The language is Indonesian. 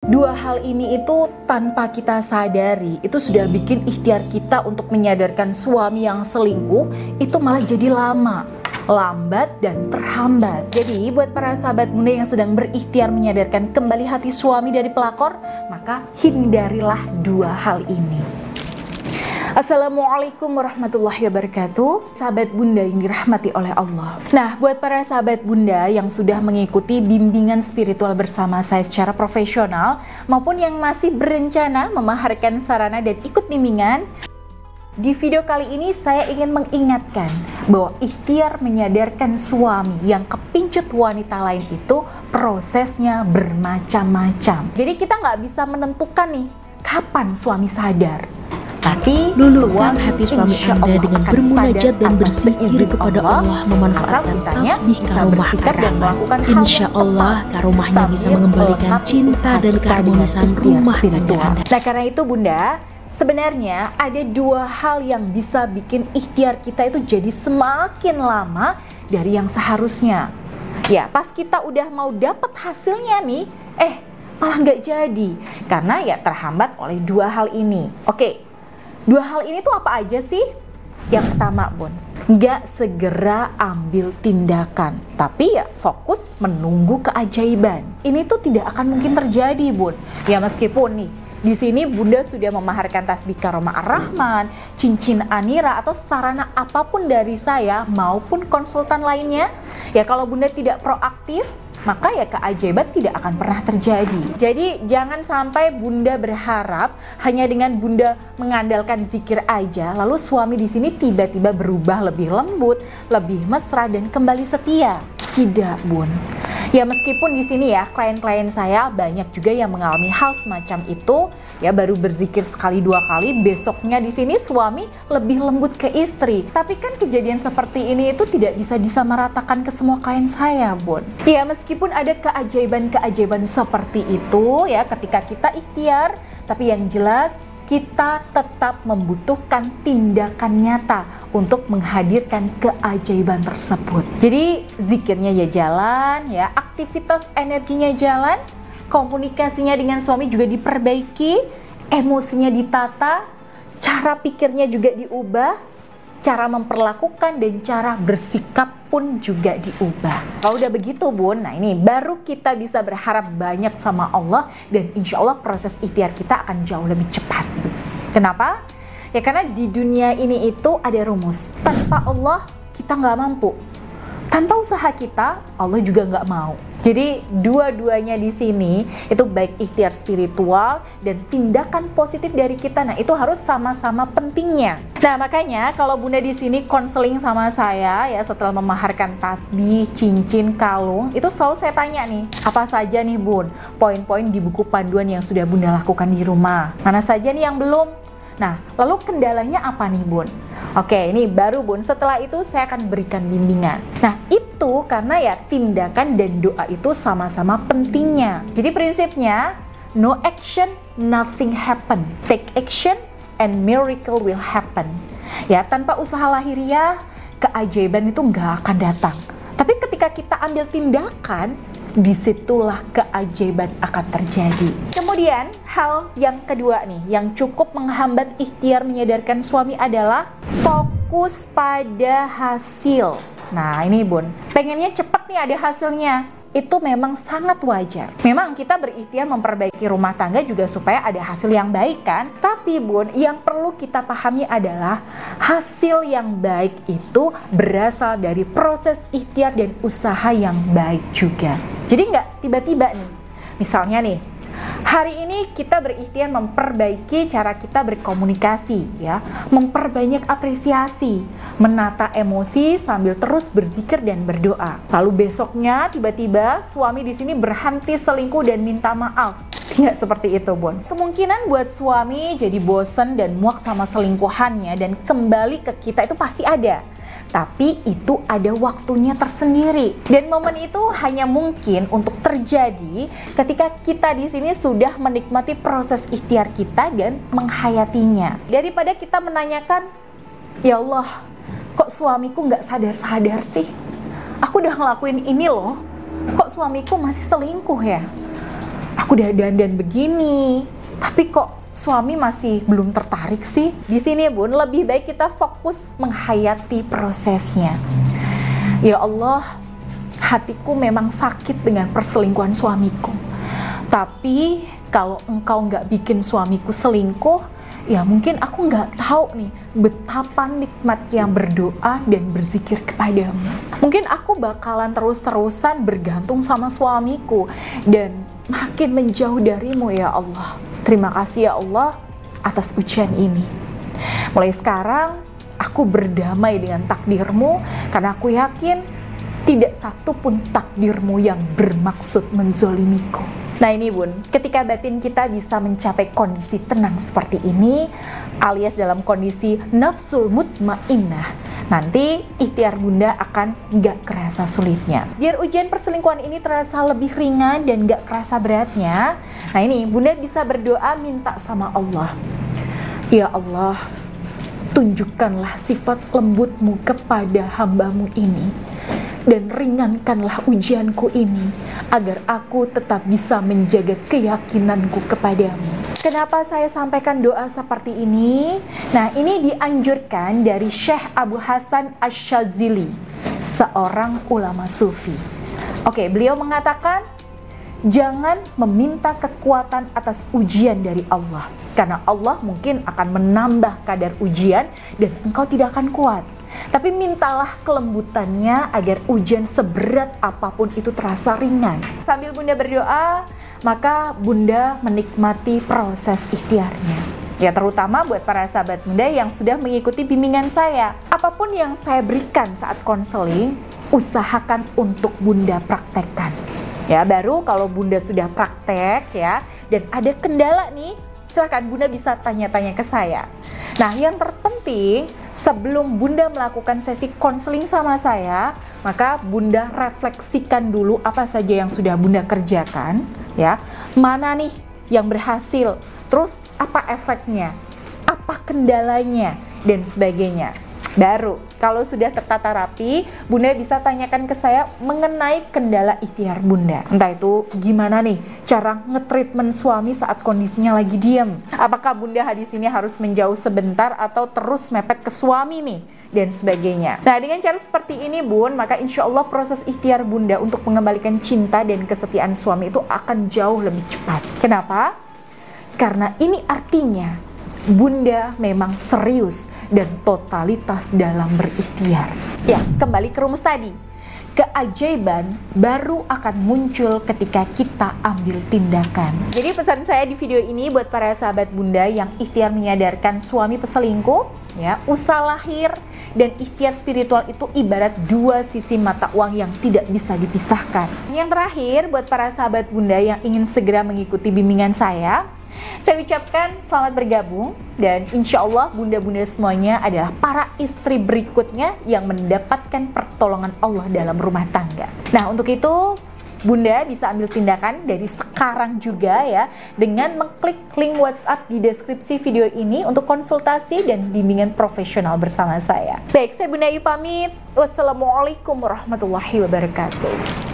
Dua hal ini itu tanpa kita sadari itu sudah bikin ikhtiar kita untuk menyadarkan suami yang selingkuh itu malah jadi lama, lambat dan terhambat. Jadi buat para sahabat bunda yang sedang berikhtiar menyadarkan kembali hati suami dari pelakor, maka hindarilah dua hal ini. Assalamualaikum warahmatullahi wabarakatuh. Sahabat bunda yang dirahmati oleh Allah. Nah, buat para sahabat bunda yang sudah mengikuti bimbingan spiritual bersama saya secara profesional maupun yang masih berencana memaharkan sarana dan ikut bimbingan, di video kali ini saya ingin mengingatkan bahwa ikhtiar menyadarkan suami yang kepincut wanita lain itu prosesnya bermacam-macam. Jadi kita nggak bisa menentukan nih kapan suami sadar. Tapi luluhkan hati suami Anda dengan bermunajat dan berzikir kepada Allah, memanfaatkan tasbih karomah karamat. Insya Allah karomahnya bisa mengembalikan cinta dan keharmonisan rumah tangga Anda. Nah, karena itu bunda, sebenarnya ada dua hal yang bisa bikin ikhtiar kita itu jadi semakin lama dari yang seharusnya. Ya, pas kita udah mau dapat hasilnya nih, malah nggak jadi. Karena ya terhambat oleh dua hal ini. Oke. Dua hal ini tuh apa aja sih? Yang pertama bun, nggak segera ambil tindakan, tapi ya fokus menunggu keajaiban. Ini tuh tidak akan mungkin terjadi bun. Ya meskipun nih, di sini bunda sudah memaharkan tasbih karomah ar-Rahman, cincin anira atau sarana apapun dari saya maupun konsultan lainnya. Ya kalau bunda tidak proaktif, maka ya keajaiban tidak akan pernah terjadi. Jadi jangan sampai bunda berharap hanya dengan bunda mengandalkan zikir aja, lalu suami di sini tiba-tiba berubah lebih lembut, lebih mesra dan kembali setia. Tidak bun. Ya meskipun di sini ya klien-klien saya banyak juga yang mengalami hal semacam itu, ya baru berzikir sekali dua kali, besoknya di sini suami lebih lembut ke istri. Tapi kan kejadian seperti ini itu tidak bisa disamaratakan ke semua klien saya, bun. Ya meskipun ada keajaiban-keajaiban seperti itu ya ketika kita ikhtiar, tapi yang jelas kita tetap membutuhkan tindakan nyata untuk menghadirkan keajaiban tersebut. Jadi zikirnya ya jalan, ya aktivitas energinya jalan, komunikasinya dengan suami juga diperbaiki, emosinya ditata, cara pikirnya juga diubah, cara memperlakukan dan cara bersikap pun juga diubah. Kalau udah begitu bun, nah ini baru kita bisa berharap banyak sama Allah dan insya Allah proses ikhtiar kita akan jauh lebih cepat. Kenapa? Ya karena di dunia ini itu ada rumus. Tanpa Allah kita nggak mampu. Tanpa usaha kita, Allah juga nggak mau. Jadi dua-duanya di sini itu baik ikhtiar spiritual dan tindakan positif dari kita. Nah itu harus sama-sama pentingnya. Nah makanya kalau bunda di sini konseling sama saya ya setelah memaharkan tasbih, cincin, kalung, itu selalu saya tanya nih, apa saja nih bun poin-poin di buku panduan yang sudah bunda lakukan di rumah? Mana saja nih yang belum? Nah, lalu kendalanya apa nih bun? Oke, ini baru bun, setelah itu saya akan berikan bimbingan. Nah, itu karena ya tindakan dan doa itu sama-sama pentingnya. Jadi prinsipnya, no action, nothing happen. Take action and miracle will happen. Ya, tanpa usaha lahiriah, keajaiban itu nggak akan datang. Tapi ketika kita ambil tindakan, disitulah keajaiban akan terjadi. Kemudian hal yang kedua nih yang cukup menghambat ikhtiar menyadarkan suami adalah fokus pada hasil. Nah ini bun, pengennya cepet nih ada hasilnya. Itu memang sangat wajar. Memang kita berikhtiar memperbaiki rumah tangga juga supaya ada hasil yang baik kan. Tapi bun, yang perlu kita pahami adalah hasil yang baik itu berasal dari proses ikhtiar dan usaha yang baik juga. Jadi nggak tiba-tiba nih. Misalnya nih, hari ini kita berikhtiar memperbaiki cara kita berkomunikasi ya, memperbanyak apresiasi, menata emosi sambil terus berzikir dan berdoa. Lalu besoknya tiba-tiba suami di sini berhenti selingkuh dan minta maaf. Nggak seperti itu bun. Kemungkinan buat suami jadi bosen dan muak sama selingkuhannya dan kembali ke kita itu pasti ada. Tapi itu ada waktunya tersendiri. Dan momen itu hanya mungkin untuk terjadi ketika kita di sini sudah menikmati proses ikhtiar kita dan menghayatinya. Daripada kita menanyakan, ya Allah, kok suamiku nggak sadar-sadar sih? Aku udah ngelakuin ini loh, kok suamiku masih selingkuh ya? aku udah dandan begini, tapi kok suami masih belum tertarik sih? Di sini Bun, lebih baik kita fokus menghayati prosesnya. Ya Allah, hatiku memang sakit dengan perselingkuhan suamiku. Tapi kalau engkau nggak bikin suamiku selingkuh, ya mungkin aku nggak tahu nih betapa nikmatnya berdoa dan berzikir kepadamu. Mungkin aku bakalan terus-terusan bergantung sama suamiku dan makin menjauh darimu ya Allah. Terima kasih ya Allah atas ujian ini. Mulai sekarang aku berdamai dengan takdirmu karena aku yakin tidak satu pun takdirmu yang bermaksud menzolimiku. Nah ini Bun, ketika batin kita bisa mencapai kondisi tenang seperti ini, alias dalam kondisi nafsul mutmainnah, nanti ikhtiar Bunda akan gak kerasa sulitnya. Biar ujian perselingkuhan ini terasa lebih ringan dan gak kerasa beratnya, nah ini Bunda bisa berdoa minta sama Allah. Ya Allah, tunjukkanlah sifat lembutmu kepada hambamu ini, dan ringankanlah ujianku ini, agar aku tetap bisa menjaga keyakinanku kepadamu. Kenapa saya sampaikan doa seperti ini? Nah, ini dianjurkan dari Syekh Abu Hasan Asy-Syadzili, seorang ulama sufi. Oke, beliau mengatakan, jangan meminta kekuatan atas ujian dari Allah, karena Allah mungkin akan menambah kadar ujian dan engkau tidak akan kuat. Tapi mintalah kelembutannya agar ujian seberat apapun itu terasa ringan. Sambil Bunda berdoa, maka Bunda menikmati proses ikhtiarnya. Ya, terutama buat para sahabat Bunda yang sudah mengikuti bimbingan saya. Apapun yang saya berikan saat konseling, usahakan untuk Bunda praktekkan. Ya, baru kalau Bunda sudah praktek ya, dan ada kendala nih, silakan Bunda bisa tanya-tanya ke saya. Nah, yang terpenting sebelum Bunda melakukan sesi konseling sama saya, maka Bunda refleksikan dulu apa saja yang sudah Bunda kerjakan, ya. Mana nih yang berhasil, terus apa efeknya, apa kendalanya, dan sebagainya. Baru, kalau sudah tertata rapi, Bunda bisa tanyakan ke saya mengenai kendala ikhtiar Bunda. Entah itu gimana nih cara nge-treatment suami saat kondisinya lagi diem. Apakah Bunda di sini harus menjauh sebentar atau terus mepet ke suami nih, dan sebagainya. Nah, dengan cara seperti ini Bun, maka insya Allah proses ikhtiar Bunda untuk mengembalikan cinta dan kesetiaan suami itu akan jauh lebih cepat. Kenapa? Karena ini artinya Bunda memang serius dan totalitas dalam berikhtiar. Ya, kembali ke rumus tadi. Keajaiban baru akan muncul ketika kita ambil tindakan. Jadi pesan saya di video ini buat para sahabat Bunda yang ikhtiar menyadarkan suami peselingkuh, ya, usaha lahir dan ikhtiar spiritual itu ibarat dua sisi mata uang yang tidak bisa dipisahkan. Yang terakhir, buat para sahabat Bunda yang ingin segera mengikuti bimbingan saya ucapkan selamat bergabung, dan insya Allah bunda-bunda semuanya adalah para istri berikutnya yang mendapatkan pertolongan Allah dalam rumah tangga. Nah, untuk itu Bunda bisa ambil tindakan dari sekarang juga ya, dengan mengklik link WhatsApp di deskripsi video ini untuk konsultasi dan bimbingan profesional bersama saya. Baik, saya Bunda Ayu pamit. Wassalamualaikum warahmatullahi wabarakatuh.